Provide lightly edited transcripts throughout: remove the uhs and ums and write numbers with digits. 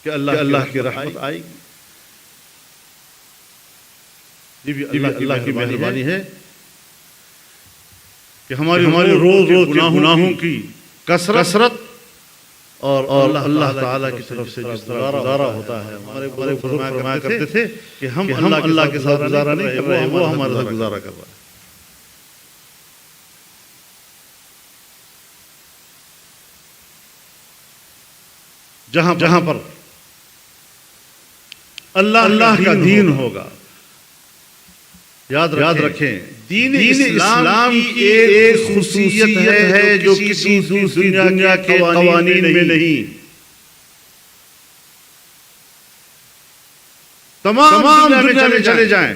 کہ اللہ کی رحمت آئے گی. یہ بھی اللہ کی مہربانی ہے کہ ہماری روز گناہوں کی کثرت اور اللہ تعالیٰ کی طرف سے جس طرح گزارا ہوتا ہے. ہمارے بڑے فرمایا کرتے تھے کہ ہم اللہ کے ساتھ گزارا نہیں کر رہے، وہ ہمارے ساتھ گزارا کر رہا ہے. جہاں پر اللہ کا دین ہوگا، یاد رکھیں دین اسلام کی ایک خصوصیت ہے جو کسی دوسری دنیا کے قوانین میں نہیں. تمام دنیا میں چلے جائیں،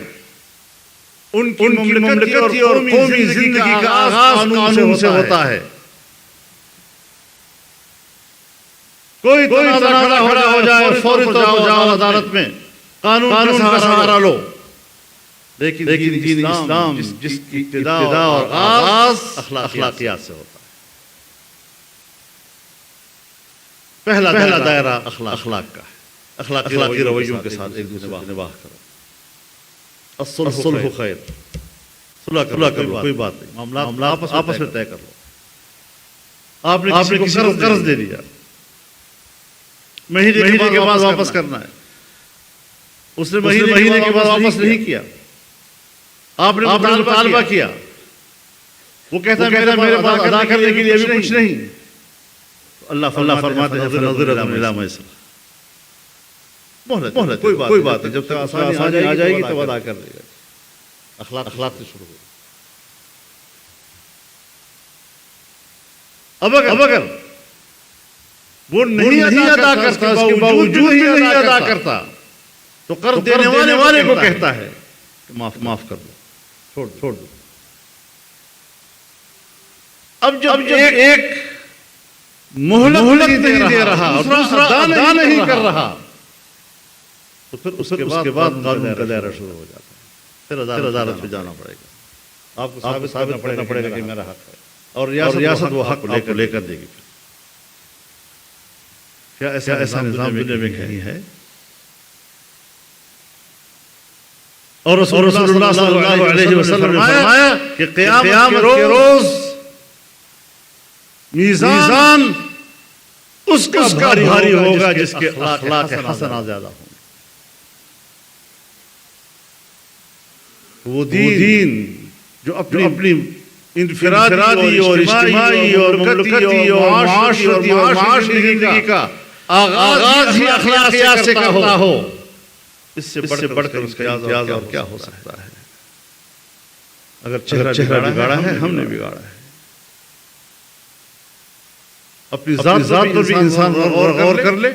ان کی مملکتی اور قومی زندگی کا آغاز قانون سے ہوتا ہے. کوئی تنازع کھڑا ہو جائے فوری جاؤ عدالت میں، قانون کا سہارا لو. لیکن دین اسلام جس کی ابتدا اور آغاز اخلاقیات سے ہوتا ہے. پہلا دائرہ اخلاق کا ہے. اخلاقی رویوں کے ساتھ ایک دوسرے سے نباہ کرو. الصلح خیر، صلح کر لو، کوئی بات نہیں، معاملات آپس میں طے کر لو. آپ نے کسی کو قرض دے دیا، مہینے کے بعد واپس کرنا ہے، اس نے مہینے کے بعد واپس نہیں کیا، آپ نے مطالبہ کیا، وہ کہتا ہے میرے پاس ادا کرنے کے لیے ابھی کچھ نہیں. اللہ فرماتے ہیں فنظرۃ الی میسر، مہلت، کوئی بات نہیں، جب تک آسانی آ جائے گی تب ادا کر لے گا. اخلاق سے شروع ہو. اب اگر وہ نہیں ادا کرتا، اس کے باوجود نہیں ادا کرتا، تو قرض دینے والے کو کہتا ہے کہ معاف کر دو، چھوڑ دو. اب جب ایک مہلت نہیں دے رہا اور دوسرا ادا نہیں کر رہا، تو پھر اس کے بعد قانون کا دائرہ شروع ہو جاتا ہے. پھر عدالت پہ جانا پڑے گا، آپ کو ثابت کرنا پڑے گا کہ میرا حق ہے، اور ریاست وہ حق لے کر دے گی. کیا ایسا نظام دنیا میں کہیں ہے؟ اور رسول اللہ صلی اللہ علیہ وسلم نے فرمایا کہ قیامت کے روز میزان اس کا بھاری ہوگا جس کے اخلاق حسنہ زیادہ ہوں. وہ دین جو اپنی انفرادی اور اجتماعی اور مملکتی اور معاشرتی زندگی کا آغاز ہی اخلاقیات سے کرتا ہو، اس سے بڑھ کر اس کا امتیاز اور کیا ہو سکتا ہے؟ اگر چہرہ بگاڑا ہے، ہم نے بگاڑا ہے. اپنی ذات پر بھی انسان غور کر لے،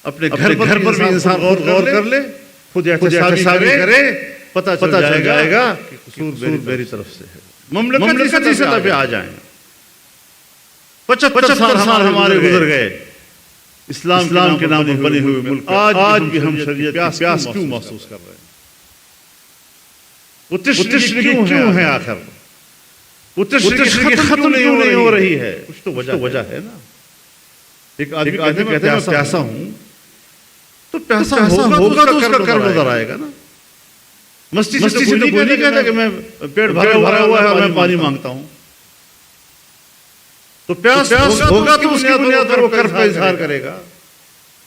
اپنے گھر پر بھی انسان غور کر لے، خود احتسابی کرے، پتہ چل جائے گا کہ قصور میری طرف سے ہے. مملکتی سطح پہ آ جائیں، 75 سال ہمارے گزر گئے اسلام کے نام پر بنے ہوئے ملک، آج بھی ہم شریعت پیاس کیوں محسوس کر رہے ہیں؟ وہ تشریح کیوں ہے؟ آخر وہ تشریح ختم نہیں ہو رہی ہے. کچھ تو وجہ ہے نا. ایک آدمی کہتے ہیں میں پیاسا ہوں، تو پیاسا ہوگا تو اس کا کرم نظر آئے گا نا. مستی سے تو نہیں کہتا کہ میں پیٹ بھرا ہوا ہے اور میں پانی مانگتا ہوں. تو پیاس ہوگا تو اس کی بنیاد پر وہ کرم کا اظہار کرے گا.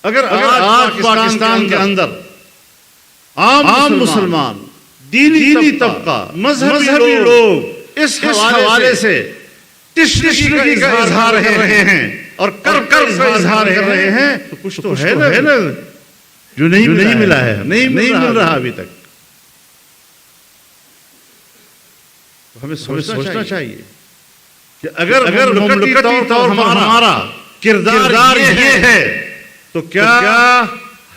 اگر آج پاکستان کے اندر عام مسلمان، دینی طبقہ، مذہبی لوگ اس حوالے سے تشریح کا اظہار کر رہے ہیں اور کرم کا اظہار کر رہے ہیں، تو کچھ تو ہے نا جو نہیں ملا ہے، نہیں مل رہا ابھی تک. ہمیں سوچنا چاہیے کہ اگر مملکتی طور پر ہمارا کردار یہ ہے تو کیا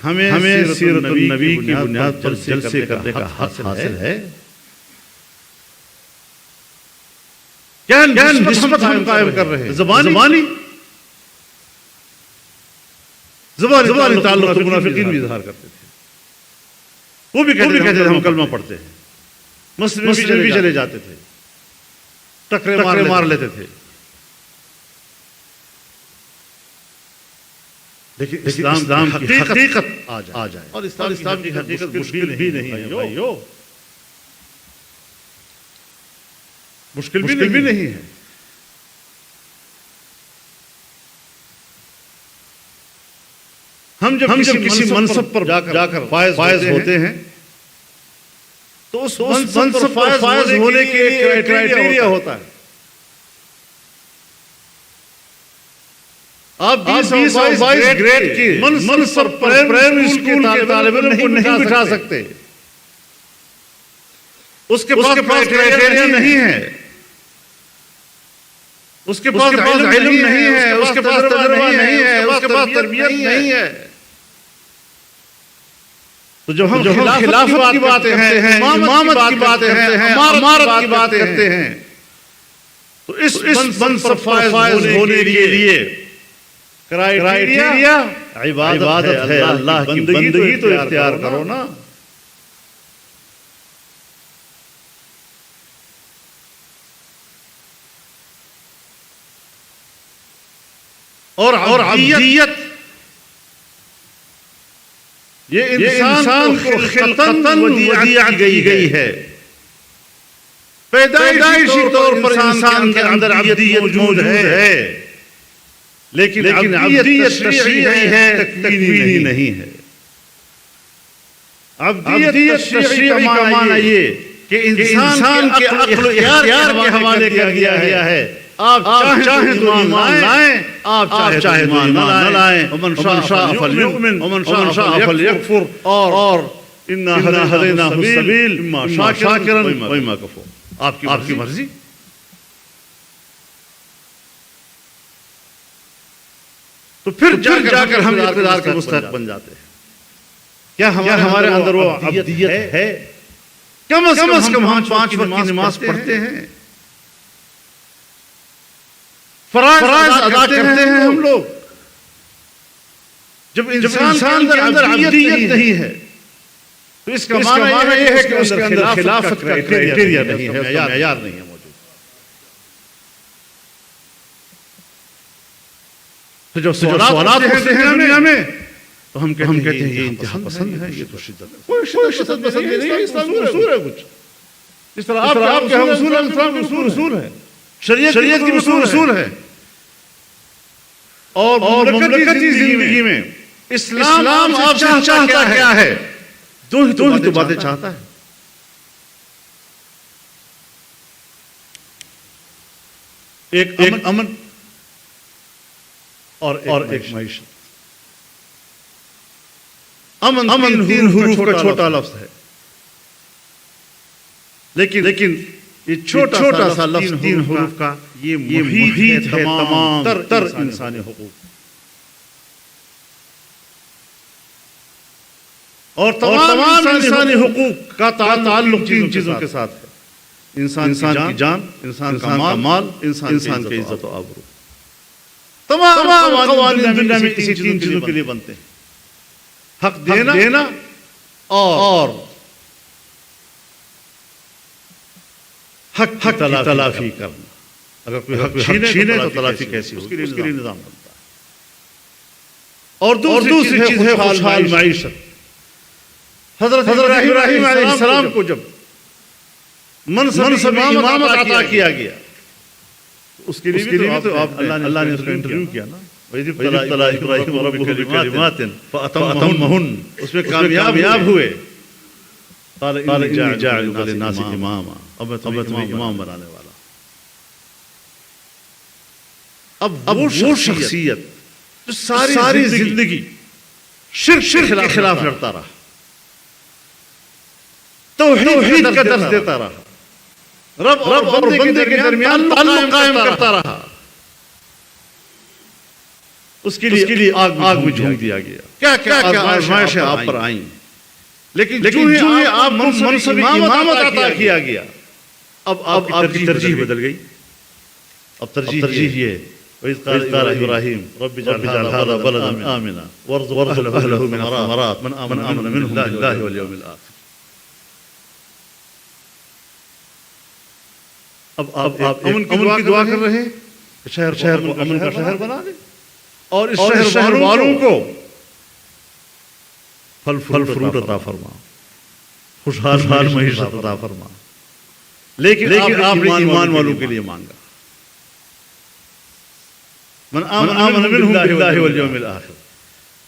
ہمیں سیرت النبی کی بنیاد پر جلسے کرنے کا حاصل ہے؟ کیا نسبت ہم قائم کر رہے ہیں؟ زبانی تعلق منافقین بھی اظہار کرتے تھے. وہ بھی کہتے تھے ہم کلمہ پڑھتے ہیں، مسجد بھی چلے جاتے تھے، ٹکرے مار لیتے تھے. لیکن اسلام کی حقیقت آ جائے اور اسلام کی حقیقت مشکل بھی نہیں ہے بھائیو، مشکل بھی نہیں ہے۔ ہم جب کسی منصب پر جا کر فائز ہوتے ہیں تو اس منصب پر فائز ہونے کے لیے کرائٹیریا ہوتا ہے۔ آپ 20-22 گریڈ کی منصب پر پرائمری اسکول کے طالب علم کو نہیں بٹھا سکتے، اس کے پاس کرائٹیریا نہیں ہے، اس کے پاس علم نہیں ہے، اس کے پاس تجربہ نہیں ہے، اس کے پاس تربیت نہیں ہے۔ تو جب ہم خلافت کی بات کرتے ہیں، امامت کی بات کرتے ہیں، امارت کی بات کرتے ہیں، تو اس منصب پر فائز ہونے کے لیے کرائٹیریا عبادت ہے، اللہ کی بندگی تو اختیار کرو نا۔ اور عبدیت یہ انسان کو خلقتاً ودیعہ دی گئی ہے، پیدائشی طور پر انسان کے اندر عبدیت موجود ہے، لیکن عبدیت تشریعی ہے، تکوینی نہیں ہے۔ عبدیت تشریعی کا معنی یہ کہ انسان کے عقل و اختیار کے حوالے کر دیا گیا ہے، آپ چاہیں تو ایمان لائیں، آپ چاہیں تو ایمان نہ لائیں، ومن شاء فلیؤمن ومن شاء فلیکفر، اور انا ہدیناہ السبیل اما شاکرا واما کفور، آپ کی مرضی۔ تو پھر جا کر ہم اقتدار کے مستحق بن جاتے ہیں۔ کیا ہمارے اندر وہ عبدیت ہے؟ کم از کم ہم 5 وقت کی نماز پڑھتے ہیں، فرائض ادا کرتے ہیں ہم لوگ۔ جب انسان کے اندر عبدیت نہیں ہے تو اس کا معنی یہ ہے کہ اس کے اندر خلافت کا کرائٹیریا نہیں ہے، معیار نہیں ہے موجود۔ تو جب سوالات ہوتے ہیں دنیا میں تو ہم کہتے ہیں یہ انتہا پسند ہے، یہ تو شدت ہے۔ کوئی شدت پسند نہیں ہے، اسلام کا اصول ہے کچھ۔ اس طرح آپ کے اصول ہیں، اسلام کے اصول ہے، شریعت کی اصول ہے۔ اور مملکتی زندگی میں اسلام آپ سے چاہتا کیا ہے؟ دو ہی باتیں چاہتا ہے، ایک امن اور ایک معیشت۔ امن 3 حروف کا چھوٹا لفظ ہے، لیکن یہ چھوٹا سا لفظ 3 حروف کا یہ محیط ہے تمام تر انسانی حقوق، اور تمام انسانی حقوق کا تعلق 3 چیزوں کے ساتھ ہے: انسان کی جان، انسان کا مال، انسان کی عزت و آبرو۔ تمام قوانین دنیا میں اسی 3 چیزوں کے لیے بنتے ہیں: حق دینا اور حق تلافی کرنا۔ اگر کوئی حق چھینے تو تلافی کیسی ہوگی؟ اس کے لیے نظام بنتا ہے۔ اور دوسری چیز ہے خوشحال معیشت۔ حضرت ابراہیم علیہ السلام کو جب منصب امامت عطا کیا گیا، اس کے لیے تو اللہ نے اس کا انٹرویو کیا نا، وَإِذِ ابْتَلَىٰ إِبْرَاهِيمَ رَبُّهُ بِكَلِمَاتٍ فَأَتَمَّهُنَّ، اس میں کامیاب ہوئے۔ قال إِنِّي جَاعِلُكَ لِلنَّاسِ إِمَامًا، اب تمہیں امام بنانے والا۔ اب وہ شخصیت جو ساری زندگی شرک کے خلاف لڑتا رہا، توحید کا درس دیتا رہا، رب اور بندے کے درمیان تعلق قائم کرتا رہا، اس کے لیے آگ میں جھونک دیا گیا۔ کیا آزمائشیں آپ پر آئیں، لیکن جو ہی آپ منصب امامت عطا کیا گیا، اب آپ کی ترجیح بدل گئی۔ اب ترجیح یہ: وَإِذْ قَالَ إِبْرَاهِيمُ رَبِّ اجْعَلْ هَٰذَا بَلَدًا آمِنًا وَارْزُقْ أَهْلَهُ مِنَ الثَّمَرَاتِ مَنْ آمَنَ مِنْهُم بِاللَّهِ وَالْيَوْمِ الْآخِرِ۔ اب آپ امن کی دعا کر رہے ہیں، شہر کو امن کا شہر بنا دیں۔ اور اس شہر والوں کو پھل فروٹ عطا فرما، خوشحال معیشت عطا فرما، لیکن آپ نے ایمان والوں کے لیے مانگا، من آمن باللہ والیوم الآخر۔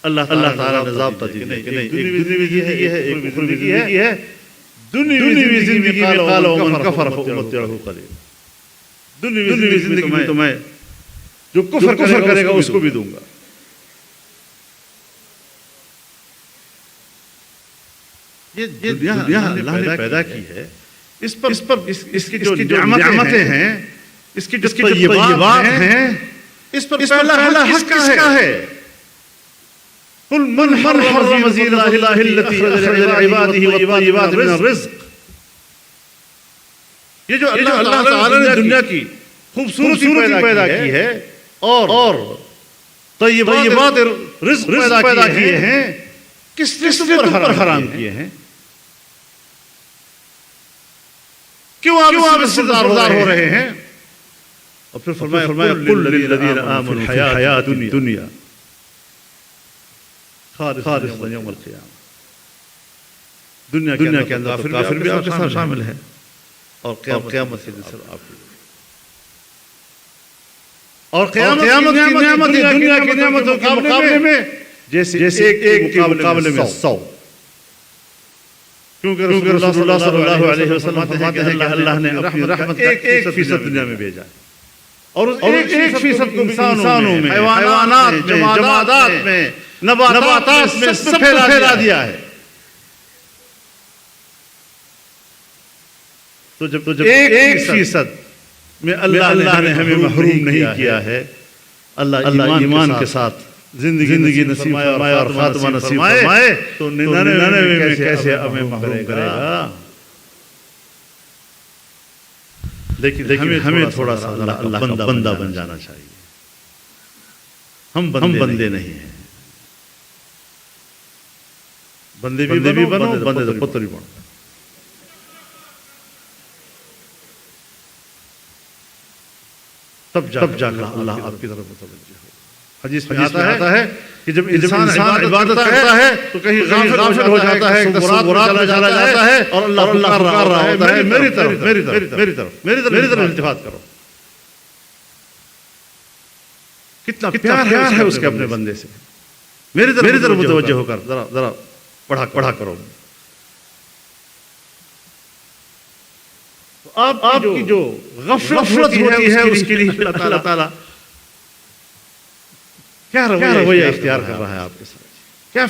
اللہ تعالیٰ نے ضابطہ دی کہ نہیں، ایک دنیوی زندگی ہے، ایک اخروی زندگی ہے۔ دنیوی زندگی میں قال ومن کفر فأمتعہ قلیلا، دنیوی زندگی میں تو میں جو کفر کرے گا اس کو بھی دوں گا۔ یہ دنیا اللہ نے پیدا کی ہے، اس پر اس کی جو نعمتیں ہیں، اس کی جو طیبات ہیں، اس پر پہلا حق کس کا ہے؟ قل من حرم زینۃ اللہ التی اخرج لعباده والطیبات من الرزق۔ یہ جو اللہ تعالی نے دنیا کی خوبصورتی پیدا کی ہے اور طیبات رزق پیدا کیے ہیں، کس پر حرام کیے ہیں؟ کیوں آپ اس سے داروزار ہو رہے ہیں؟ اور پھر فرمایا قل للذین آمنوا الحیات الدنیا خالصۃ یوم القیامہ۔ دنیا کے اندر کافر بھی آپ کے ساتھ شامل ہے، اور قیامت کے دن سب آپ کے، اور قیامت کی نعمت دنیا کی نعمتوں کے مقابلے میں جیسے ایک مقابلے میں 100۔ کیونکہ رسول اللہ صلی اللہ علیہ وسلم فرماتے ہیں کہ اللہ نے اپنی رحمت 1% دنیا میں بھیجا ہے، اور اس 1% کو انسانوں میں، حیوانات میں، جمادات میں، نباتات میں سب پھیلا دیا ہے۔ تو جب 1% میں اللہ نے ہمیں محروم نہیں کیا ہے، اللہ ایمان کے ساتھ زندگی نصیب فرمائے اور خاتمہ نصیب فرمائے، تو 99 میں کیسے ہمیں محروم کرے گا؟ لیکن ہمیں تھوڑا سا اللہ کا بندہ بن جانا چاہیے۔ ہم بندے نہیں ہیں، بندے بھی بنو، بندے تو پتر بھی بنو۔ تب جا کر اللہ آپ کی طرف متوجہ ہو۔ حدیث میں آتا ہے کہ جب انسان عبادت کرتا ہے تو کہیں غافل ہو جاتا ہے، تصورات میں چلا جاتا ہے، اور اللہ پکار رہا ہوتا ہے میری طرف التفات کرو۔ کتنا پیار ہے اس کے اپنے بندے سے، میری طرف متوجہ ہو کر ذرا پڑھا کرو۔ آپ کی جو غفلت ہوتی ہے اس کے لیے اللہ تعالیٰ کیا رویہ اختیار کر رہا ہے آپ کے ساتھ؟